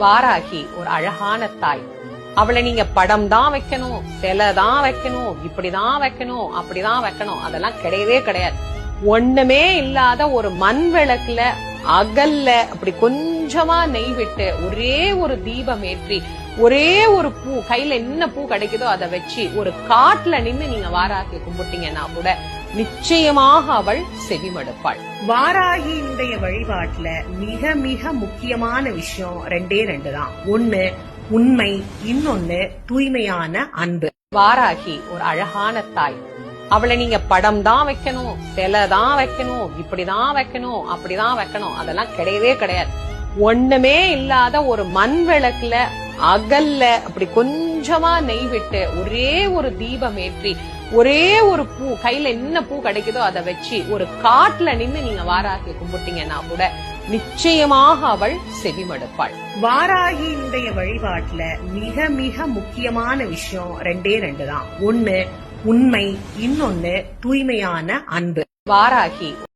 வாராகி ஒரு அழகான தாய். அவளை நீங்க படம் தான் வைக்கணும், சிலை தான் வைக்கணும், இப்படிதான் வைக்கணும், அப்படிதான் வைக்கணும், அதெல்லாம் கிடையவே கிடையாது. ஒண்ணுமே இல்லாத ஒரு மண் விளக்குல அகல்ல அப்படி கொஞ்சமா நெய் விட்டு ஒரே ஒரு தீபம் ஏற்றி ஒரே ஒரு பூ கையில என்ன பூ கிடைக்குதோ அதை வச்சு ஒரு காட்டுல நின்னு நீங்க வாராகி கும்பிட்டீங்கன்னா கூட நிச்சயமாக அவள் செவிமடுப்பாள். வாராகியுடைய வழிபாட்டுல மிக மிக முக்கியமான விஷயம் ரெண்டே தான். ஒண்ணு உண்மை, இன்னொன்னு தூய்மையான அன்பு. வாராகி ஒரு அழகான தாய். அவளை நீங்க படம் தான் வைக்கணும், சிலை தான் வைக்கணும், இப்படிதான் வைக்கணும், அப்படிதான் வைக்கணும், அதெல்லாம் கிடையவே கிடையாது. ஒண்ணுமே இல்லாத ஒரு மண் விளக்குல அகல்ல அப்படி கொஞ்சமா நெய் விட்டு ஒரே ஒரு தீபம் ஏற்றி ஒரே ஒரு பூ கையில என்ன பூ கிடைக்குதோ அதை வச்சு ஒரு காட்டுல நின்னு நீங்க வாராகி கும்பிட்டீங்கன்னா கூட நிச்சயமாக அவள் செவிமடுப்பாள். வாராகியுடைய வழிபாட்டுல மிக மிக முக்கியமான விஷயம் ரெண்டே தான். ஒண்ணு உண்மை, இன்னொன்னு தூய்மையான அன்பு. வாராகி